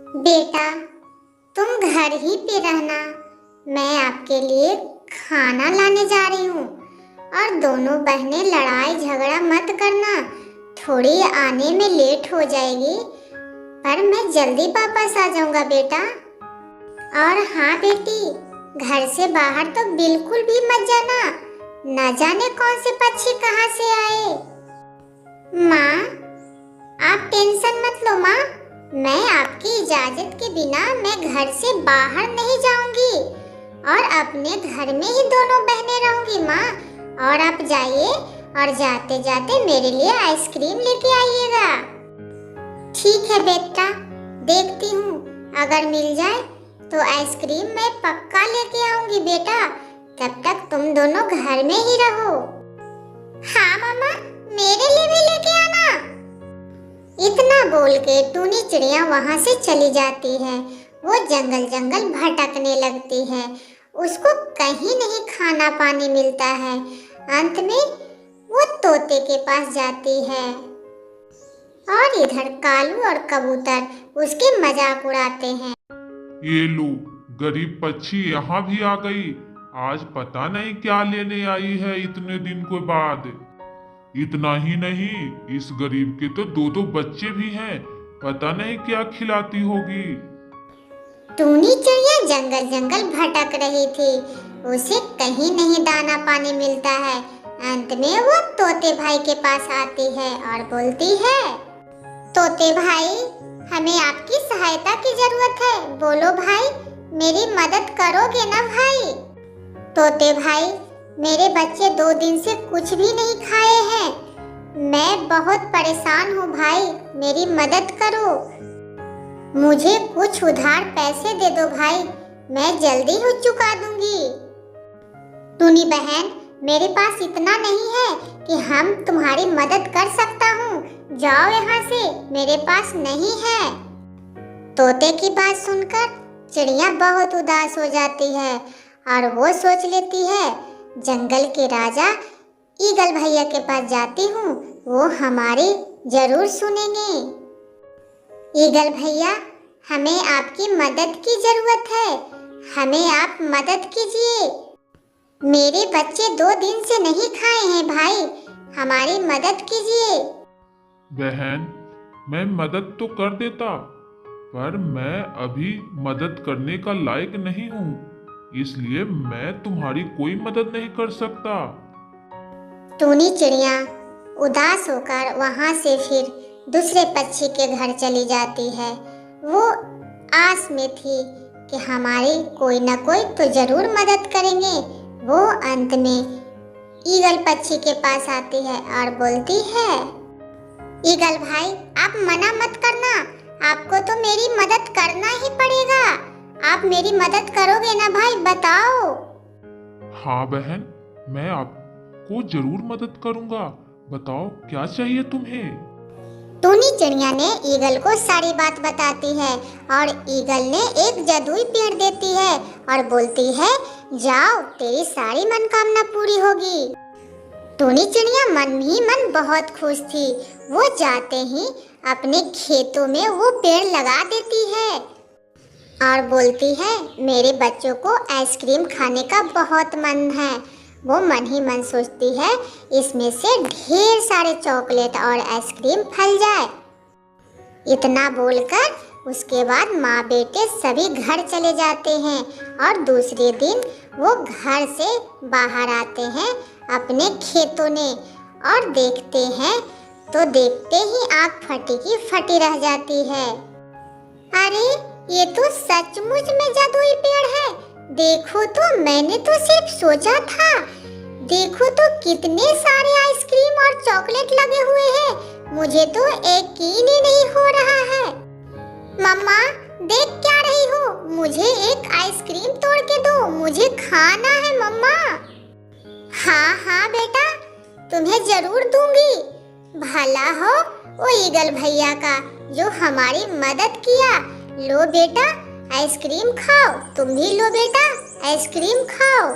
बेटा, तुम घर ही पे रहना। मैं आपके लिए खाना लाने जा रही हूँ। और दोनों बहनें लड़ाई झगड़ा मत करना, थोड़ी आने में लेट हो जाएगी, पर मैं जल्दी वापस आ जाऊंगा बेटा। और हाँ बेटी, घर से बाहर तो बिल्कुल भी मत जाना, न जाने कौन से पक्षी कहाँ से आए। माँ, आप टेंशन मत लो माँ, मैं आपकी इजाजत के बिना मैं घर से बाहर नहीं जाऊंगी और अपने घर में ही दोनों बहनें रहूंगी माँ। और आप जाइए और जाते जाते मेरे लिए आइसक्रीम लेके आइएगा। ठीक है बेटा, देखती हूँ, अगर मिल जाए तो आइसक्रीम मैं पक्का लेके आऊंगी बेटा। तब तक तुम दोनों घर में ही रहो। हाँ मम्मा, मेरे लिए भी लेके आना। इतना बोल के टूनी चिड़िया वहाँ से चली जाती है। वो जंगल जंगल भटकने लगती है, उसको कहीं नहीं खाना पानी मिलता है। अंत में वो तोते के पास जाती है और इधर कालू और कबूतर उसके मजाक उड़ाते हैं। ये लो, गरीब पक्षी यहाँ भी आ गई। आज पता नहीं क्या लेने आई है इतने दिन के बाद। इतना ही नहीं, इस गरीब के तो दो दो बच्चे भी हैं, पता नहीं क्या खिलाती होगी। टूनी चिड़िया जंगल जंगल भटक रही थी, उसे कहीं नहीं दाना पानी मिलता है। अंत में वो तोते भाई के पास आती है और बोलती है, तोते भाई, हमें आपकी सहायता की जरूरत है, बोलो भाई, मेरी मदद करोगे ना भाई। तोते भाई, मेरे बच्चे 2 दिन से कुछ भी नहीं खाए हैं, मैं बहुत परेशान हूँ भाई, मेरी मदद करो। मुझे कुछ उधार पैसे दे दो भाई, मैं जल्दी ही चुका दूंगी। टूनी बहन, मेरे पास इतना नहीं है कि हम तुम्हारी मदद कर सकता हूँ, जाओ यहाँ से, मेरे पास नहीं है। तोते की बात सुनकर चिड़िया बहुत उदास हो जाती है और वो सोच लेती है, जंगल के राजा ईगल भैया के पास जाती हूँ, वो हमारी जरूर सुनेंगे। ईगल भैया, हमें आपकी मदद की जरूरत है, हमें आप मदद कीजिए। मेरे बच्चे 2 दिन से नहीं खाए हैं भाई, हमारी मदद कीजिए। बहन, मैं मदद तो कर देता, पर मैं अभी मदद करने का लायक नहीं हूँ, इसलिए मैं तुम्हारी कोई मदद नहीं कर सकता। टूनी चिड़िया उदास होकर वहां से फिर दूसरे पक्षी के घर चली जाती है। वो आस में थी कि हमारी कोई न कोई तो जरूर मदद करेंगे। वो अंत में ईगल पक्षी के पास आती है और बोलती है, ईगल भाई, आप मना मत करना, आपको तो मेरी मदद करना ही पड़ेगा। आप मेरी मदद करोगे ना भाई, बताओ। हाँ बहन, मैं आपको जरूर मदद करूँगा, बताओ क्या चाहिए तुम्हें। टूनी चिड़िया ने ईगल को सारी बात बताती है और ईगल ने एक जादुई पेड़ देती है और बोलती है, जाओ, तेरी सारी मनोकामना पूरी होगी। टूनी चिड़िया मन ही मन बहुत खुश थी। वो जाते ही अपने खेतों में वो पेड़ लगा देती है और बोलती है, मेरे बच्चों को आइसक्रीम खाने का बहुत मन है। वो मन ही मन सोचती है, इसमें से ढेर सारे चॉकलेट और आइसक्रीम फल जाए। इतना बोलकर उसके बाद माँ बेटे सभी घर चले जाते हैं और दूसरे दिन वो घर से बाहर आते हैं अपने खेतों में और देखते हैं तो देखते ही आँख फटी की फटी रह जाती है। अरे, ये तो सचमुच में जादुई पेड़ है। देखो तो, मैंने तो सिर्फ सोचा था, देखो तो कितने सारे आइसक्रीम और चॉकलेट लगे हुए हैं, मुझे तो यकीन ही नहीं हो रहा है। मम्मा, देख क्या रही हो, मुझे एक आइसक्रीम तोड़ के दो, मुझे खाना है मम्मा। हाँ हाँ बेटा, तुम्हें जरूर दूंगी। भला हो वो ईगल भैया का जो हमारी मदद किया। लो बेटा, आइसक्रीम खाओ, तुम भी लो बेटा, आइसक्रीम खाओ।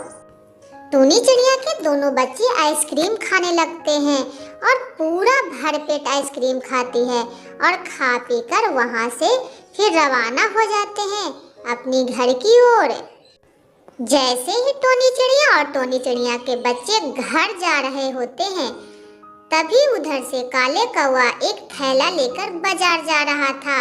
टूनी चिड़िया के दोनों बच्चे आइसक्रीम खाने लगते हैं और पूरा भरपेट आइसक्रीम खाती है और खा पी कर वहाँ से फिर रवाना हो जाते हैं अपनी घर की ओर। जैसे ही टोनी चिड़िया और टोनी चिड़िया के बच्चे घर जा रहे होते हैं, तभी उधर से काले कौवा एक थैला लेकर बाजार जा रहा था।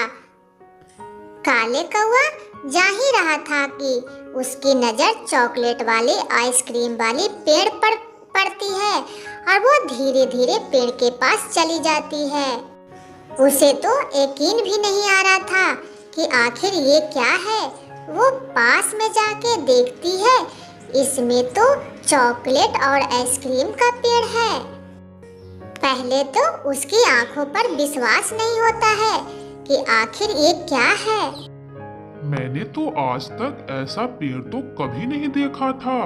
काले कौवा जा ही रहा था कि उसकी नजर चॉकलेट वाले आइसक्रीम वाले पेड़ पर पड़ती है और वो धीरे धीरे पेड़ के पास चली जाती है। उसे तो यकीन भी नहीं आ रहा था कि आखिर ये क्या है। वो पास में जाके देखती है, इसमें तो चॉकलेट और आइसक्रीम का पेड़ है। पहले तो उसकी आंखों पर विश्वास नहीं होता है कि आखिर ये क्या है। मैंने तो आज तक ऐसा पेड़ तो कभी नहीं देखा था।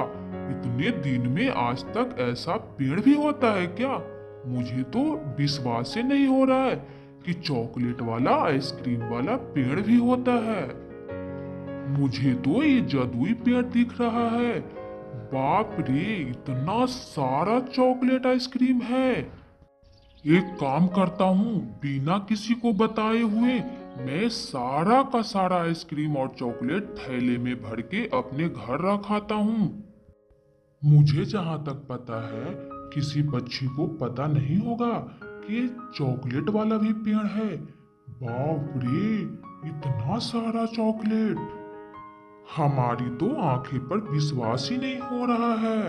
इतने दिन में आज तक ऐसा पेड़ भी होता है क्या? मुझे तो विश्वास ही नहीं हो रहा है कि चॉकलेट वाला आइसक्रीम वाला पेड़ भी होता है। मुझे तो ये जादुई पेड़ दिख रहा है। बाप रे, इतना सारा चॉकलेट आइसक्रीम है। एक काम करता हूँ, बिना किसी को बताए हुए मैं सारा का सारा आइसक्रीम और चॉकलेट थैले में भर के अपने घर रखाता हूँ। मुझे जहाँ तक पता है, किसी पक्षी को पता नहीं होगा कि ये चॉकलेट वाला भी पेड़ है। बाप रे, इतना सारा चॉकलेट! हमारी तो आंखें पर विश्वास ही नहीं हो रहा है।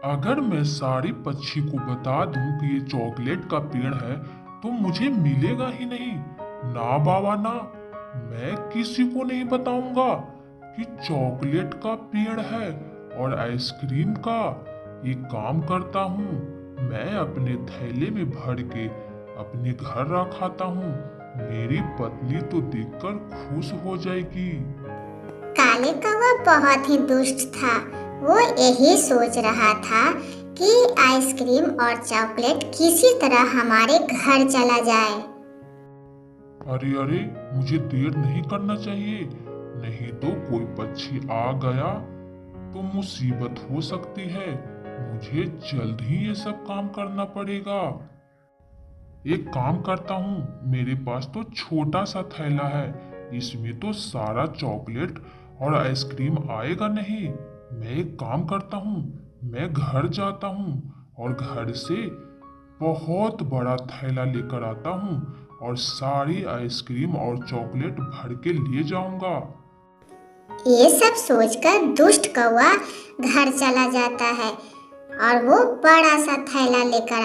अगर मैं सारी पक्षी को बता दूं कि ये चॉकलेट का पेड़ है, तो मुझे मिलेगा ही नहीं। ना बाबा ना, मैं किसी को नहीं बताऊंगा कि चॉकलेट का पेड़ है और आइसक्रीम का। एक काम करता हूँ, मैं अपने थैले में भर के अपने घर रखाता हूँ। मेरी पत्नी तो देखकर खुश हो जाएगी। काले कौवा बहुत ही दुष्ट था। वो यही सोच रहा था कि आइसक्रीम और चॉकलेट किसी तरह हमारे घर चला जाए। अरे अरे, मुझे देर नहीं करना चाहिए, नहीं तो कोई पक्षी आ गया तो मुसीबत हो सकती है। मुझे जल्द ही ये सब काम करना पड़ेगा। एक काम करता हूँ, मेरे पास तो छोटा सा थैला है, इसमें तो सारा चॉकलेट और आइसक्रीम आएगा नहीं। मैं एक काम करता हूँ, मैं घर जाता हूँ और घर से बहुत बड़ा थैला लेकर आता हूँ और सारी आइसक्रीम और चॉकलेट भर के लिए जाऊंगा। ये सब सोचकर दुष्ट कौवा घर चला जाता है और वो बड़ा सा थैला लेकर